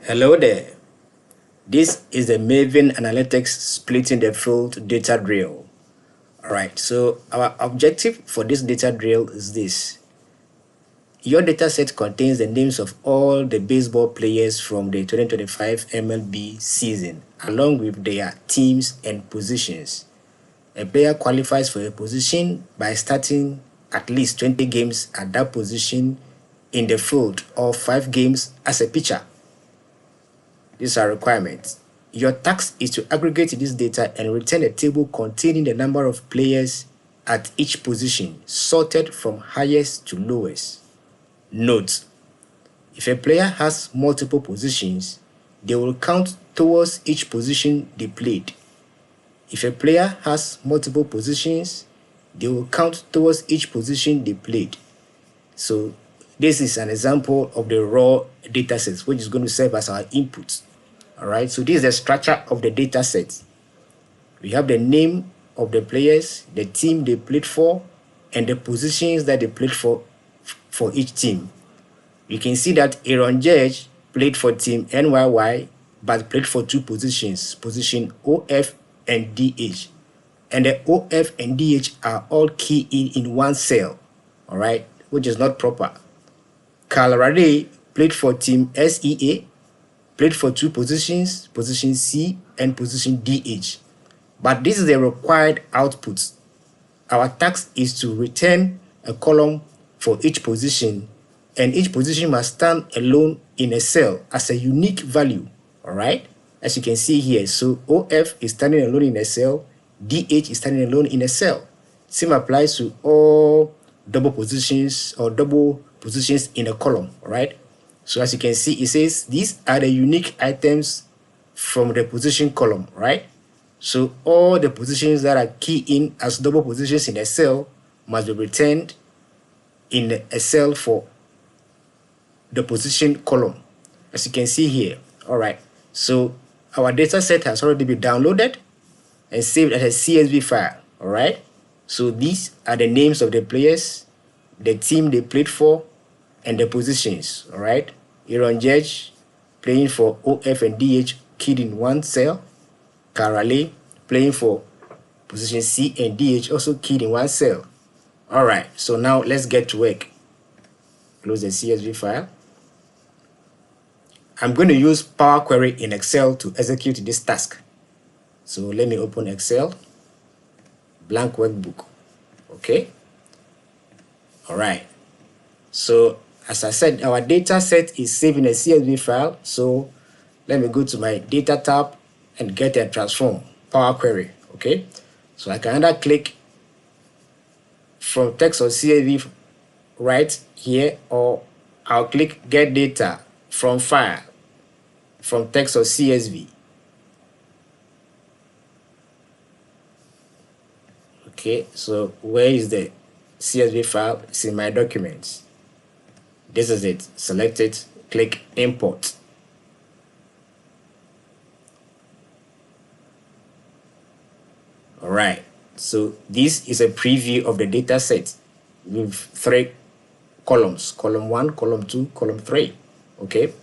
Hello there. This is the Maven Analytics Splitting the Field data drill. Alright, so our objective for this data drill is this. Your dataset contains the names of all the baseball players from the 2025 MLB season, along with their teams and positions. A player qualifies for a position by starting at least 20 games at that position in the field or 5 games as a pitcher. These are requirements. Your task is to aggregate this data and return a table containing the number of players at each position, sorted from highest to lowest. Note: if a player has multiple positions, they will count towards each position they played. If a player has multiple positions, they will count towards each position they played. So this is an example of the raw data set, which is going to serve as our input. All right, so this is the structure of the data set. We have the name of the players, the team they played for, and the positions that they played for each team. You can see that Aaron Judge played for team NYY, but played for 2 positions, position OF and DH. And the OF and DH are all keyed in one cell, all right, which is not proper. Carl Raleigh played for team SEA, played for 2 positions, position C and position DH. But this is the required output. Our task is to return a column for each position, and each position must stand alone in a cell as a unique value, all right? As you can see here, so OF is standing alone in a cell, DH is standing alone in a cell. Same applies to all double positions or double positions in a column, all right? So as you can see, it says these are the unique items from the position column, right? So all the positions that are keyed in as double positions in a cell must be returned in a cell for the position column, as you can see here. All right, so our data set has already been downloaded and saved as a CSV file. All right, so these are the names of the players, the team they played for, and the positions. All right, Aaron Judge playing for OF and DH keyed in one cell. Carale playing for position C and DH also keyed in one cell. All right, so now let's get to work. Close the CSV file. I'm going to use Power Query in Excel to execute this task. So let me open Excel, blank workbook. Okay. All right. So as I said, our data set is saved in a CSV file. So let me go to my data tab and get a transform Power Query. Okay. So I can either click from text or CSV right here, or I'll click get data from file from text or CSV. Okay, so where is the CSV file? It's in my documents. This is it. Select it, click import. All right, so this is a preview of the data set with 3 columns, column 1, column 2, column 3. Okay,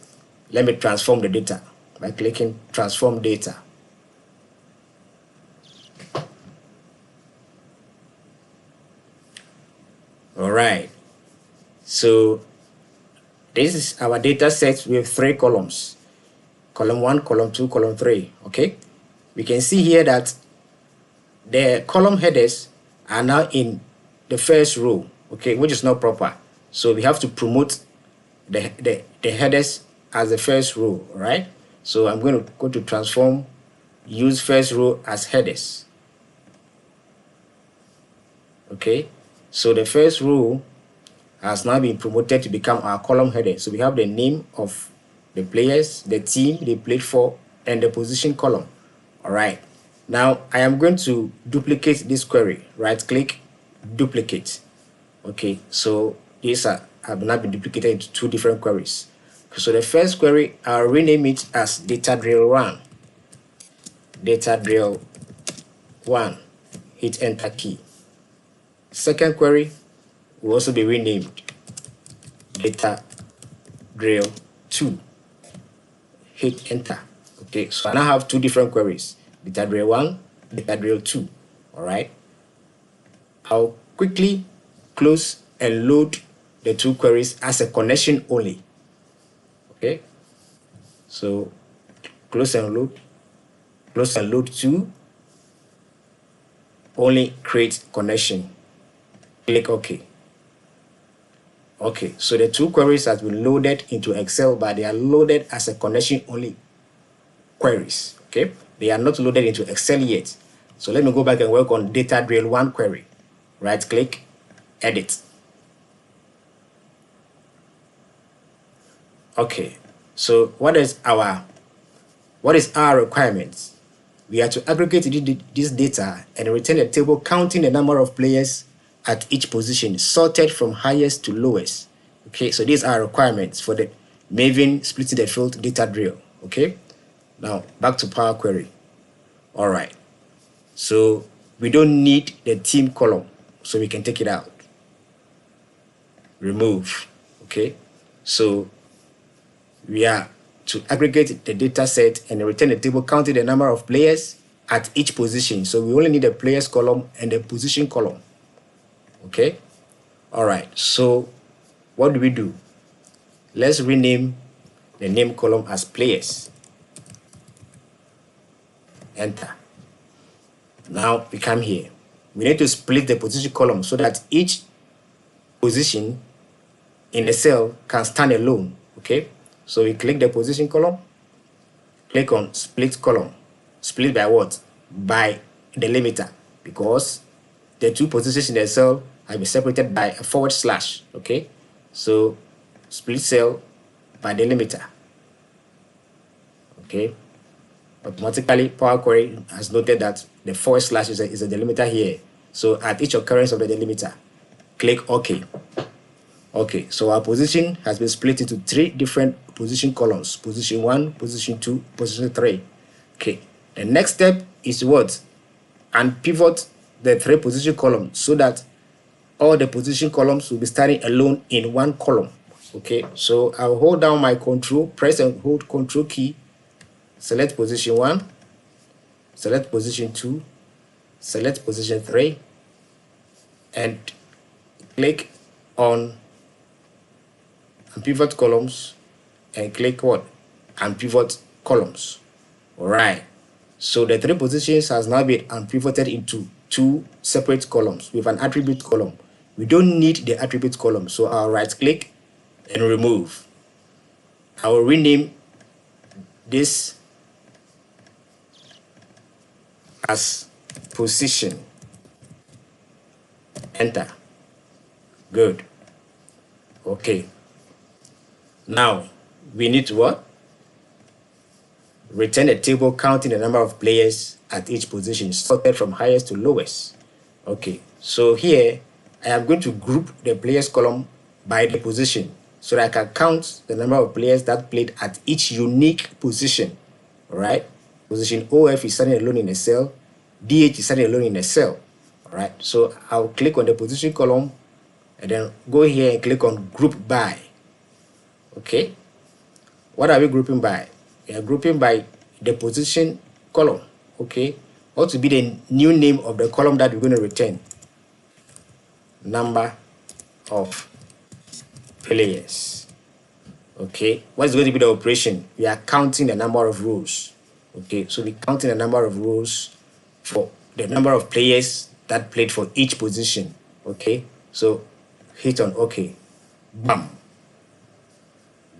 let me transform the data by clicking transform data. All right, so this is our data set with 3 columns, column 1, column 2, column 3. Okay, we can see here that the column headers are now in the first row, okay, which is not proper. So we have to promote the headers as the first row, right? So I'm going to go to transform, use first row as headers. Okay, so the first row has now been promoted to become our column header. So we have the name of the players, the team they played for, and the position column. All right, now I am going to duplicate this query. Right click, duplicate. Okay, so these have now been duplicated into 2 different queries. So the first query, I'll rename it as data drill 1. Data drill 1. Hit enter key. Second query will also be renamed data drill 2. hit enter. Okay, so I now have two different queries, data drill 1, data drill 2. All right, I'll quickly close and load the two queries as a connection only. Okay, so close and load 2, only create connection. Click OK. Okay, so the two queries has been loaded into Excel, but they are loaded as a connection only queries. Okay, they are not loaded into Excel yet. So let me go back and work on data drill 1 query. Right click, edit. Okay, so what is our requirements? We are to aggregate this data and return a table counting the number of players at each position, sorted from highest to lowest. Okay, so these are requirements for the Maven splitting the field data drill. Okay, now back to Power Query. All right, so we don't need the team column, so we can take it out. Remove. Okay, so we are to aggregate the data set and return a table counting the number of players at each position. So we only need the players column and the position column. Okay, all right, so what do? Let's rename the name column as players. Enter. Now we come here. We need to split the position column so that each position in the cell can stand alone. Okay, so we click the position column, click on split column. Split by what? By the delimiter, because the two positions in the cell have been separated by a /. Okay, so split cell by delimiter. Okay, automatically Power Query has noted that the / is a delimiter here. So at each occurrence of the delimiter, click OK. Okay, so our position has been split into 3 different position columns: position 1, position 2, position 3. Okay, the next step is what? Unpivot the 3 position columns so that all the position columns will be standing alone in one column. Okay, so I'll hold down my control, press and hold control key, select position 1, select position 2, select position 3, and click on Unpivot columns and click what? Unpivot columns. All right, so the 3 positions has now been unpivoted into 2 separate columns with an attribute column. We don't need the attribute column, so I'll right click and remove. I will rename this as position. Enter. Good. Okay, now we need to what? Return a table counting the number of players at each position, sorted from highest to lowest. Okay, so here I am going to group the players column by the position so that I can count the number of players that played at each unique position. All right, position OF is standing alone in a cell, DH is standing alone in a cell. All right, so I'll click on the position column and then go here and click on group by. Okay, what are we grouping by? We are grouping by the position column. Okay, what will be the new name of the column that we're going to return? Number of players. Okay, what's going to be the operation? We are counting the number of rows. Okay, so we're counting the number of rows for the number of players that played for each position. Okay, so hit on OK. Bam.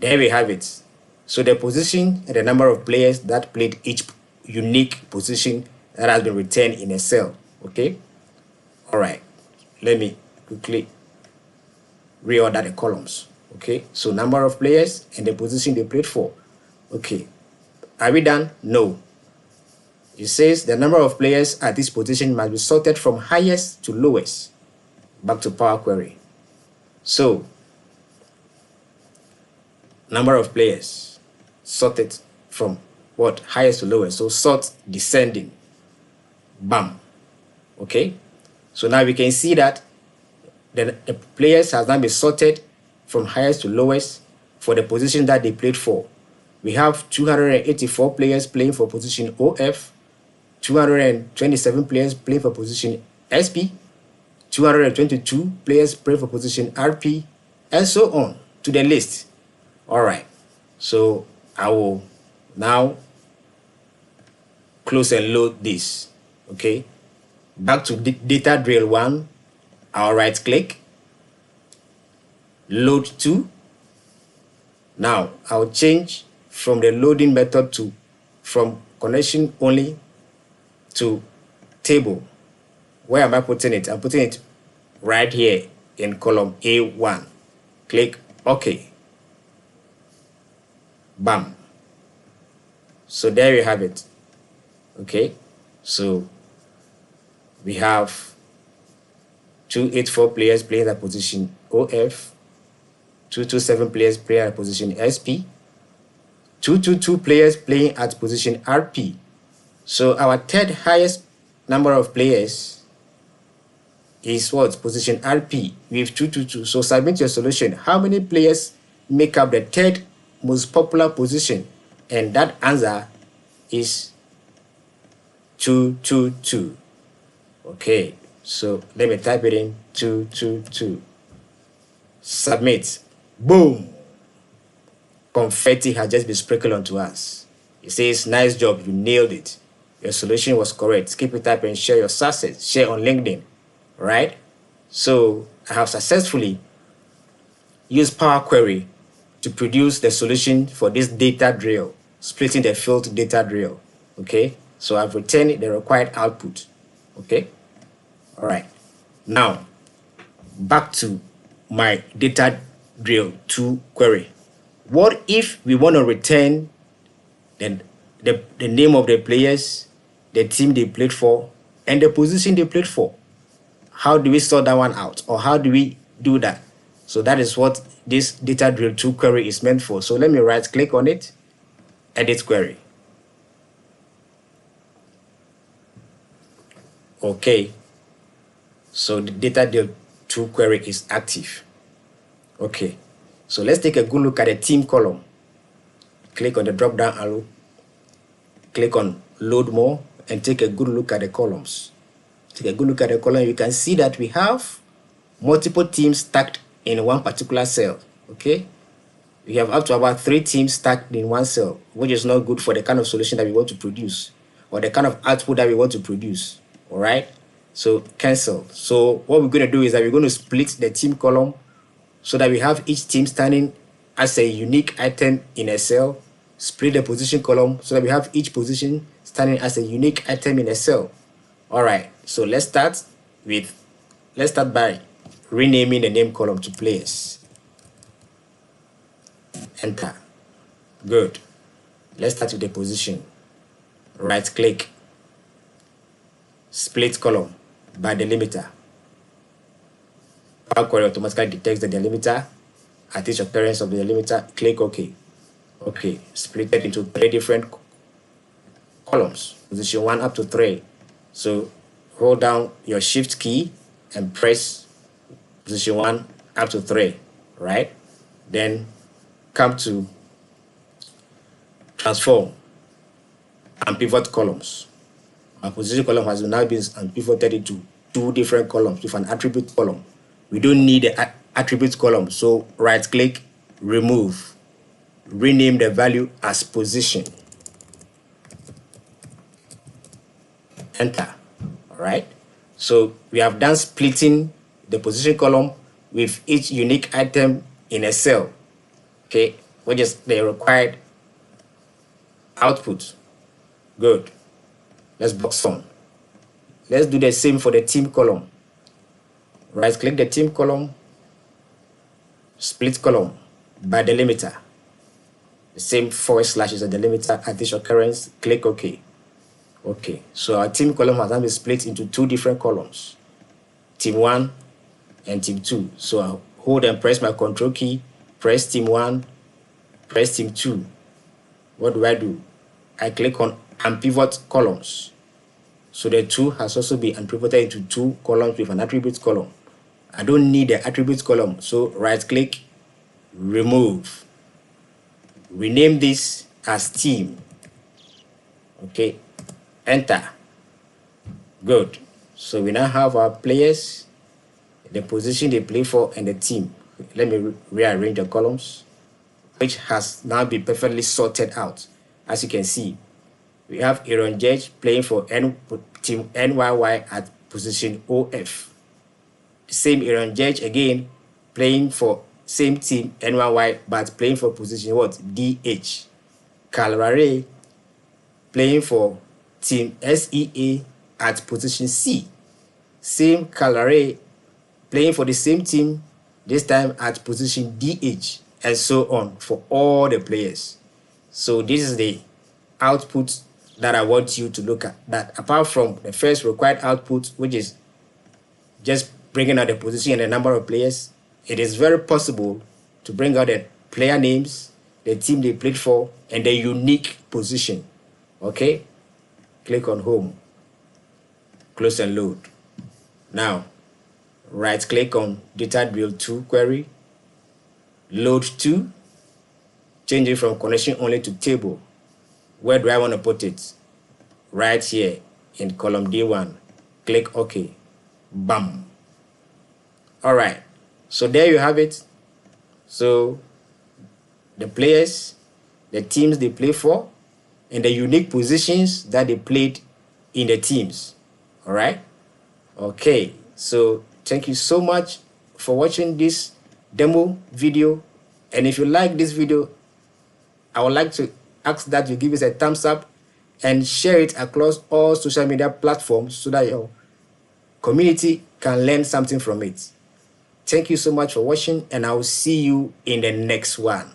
There we have it. So the position and the number of players that played each unique position that has been returned in a cell. Okay, all right, let me quickly reorder the columns. Okay, so number of players and the position they played for. Okay, are we done? No. It says the number of players at this position must be sorted from highest to lowest. Back to Power Query. So number of players sorted from what? Highest to lowest. So sort descending. Bam. Okay, so now we can see that the players has now been sorted from highest to lowest for the position that they played for. We have 284 players playing for position OF, 227 players playing for position SP, 222 players playing for position RP, and so on to the list. All right, so I will now close and load this. Okay, back to data drill 1. I'll right click, load 2. Now I'll change from the loading method to from connection only to table. Where am I putting it? I'm putting it right here in column A1. Click OK. Bam. So there you have it. Okay, so we have 284 players playing at position OF, 227 players playing at position SP, 222 players playing at position RP. So our third highest number of players is what? Position RP with 222. So submit your solution. How many players make up the third most popular position? And that answer is 222. Okay, so let me type it in, 222. Submit. Boom. Confetti has just been sprinkled onto us. It says, nice job, you nailed it. Your solution was correct. Keep it up and share your success. Share on LinkedIn. Right? So I have successfully used Power Query to produce the solution for this data drill, splitting the field data drill. Okay, so I've returned the required output. Okay, all right. Now back to my data drill 2 query. What if we want to return the name of the players, the team they played for, and the position they played for? How do we sort that one out, or how do we do that? So that is what this data drill 2 query is meant for. So let me right click on it, edit query. Okay, so the data drill 2 query is active. Okay, so let's take a good look at the team column. Click on the drop down arrow, click on load more, and take a good look at the columns. Take a good look at the column. You can see that we have multiple teams stacked in one particular cell. Okay, we have up to about 3 teams stacked in one cell, which is not good for the kind of solution that we want to produce, or the kind of output that we want to produce. All right, so cancel. So what we're going to do is that we're going to split the team column so that we have each team standing as a unique item in a cell. Split the position column so that we have each position standing as a unique item in a cell. All right, so let's start by renaming the name column to players. Enter. Good. Let's start with the position. Right click, split column by delimiter. Power Query automatically detects the delimiter. At each occurrence of the delimiter, click OK. Okay, split it into 3 different columns, position 1 up to 3. So hold down your shift key and press position 1 up to 3, right? Then come to transform and pivot columns. Our position column has now been pivoted into 2 different columns with an attribute column. We don't need the attribute column, so right click, remove, rename the value as position. Enter. All right, so we have done splitting the position column with each unique item in a cell, okay, which is the required output. Good. Let's box on. Let's do the same for the team column. Right click the team column, split column by delimiter. The same forward slash is a delimiter at each occurrence. Click OK. Okay, so our team column has now been split into 2 different columns, team 1 and team 2. So I'll hold and press my control key, press team 1, press team 2. What do? I click on unpivot columns. So the 2 has also been unpivoted into 2 columns with an attribute column. I don't need the attribute column, so right click, remove. Rename this as team. Okay, enter. Good. So we now have our players, the position they play for, and the team. Let me rearrange the columns, which has now been perfectly sorted out. As you can see, we have Aaron Judge playing for team NYY at position OF. The same Aaron Judge again playing for same team NYY but playing for position what? DH. Calvary playing for team SEA at position C. Same Calvary playing for the same team, this time at position DH, and so on for all the players. So this is the output that I want you to look at. That apart from the first required output, which is just bringing out the position and the number of players, it is very possible to bring out the player names, the team they played for, and the unique position. Okay, click on home, close and load. Now right click on data drill 2 query, load to, change it from connection only to table. Where do I want to put it? Right here in column D1. Click OK. Bam. All right. So there you have it. So the players, the teams they play for, and the unique positions that they played in the teams. All right. Okay. So thank you so much for watching this demo video. And if you like this video, I would like to ask that you give us a thumbs up and share it across all social media platforms so that your community can learn something from it. Thank you so much for watching, and I will see you in the next one.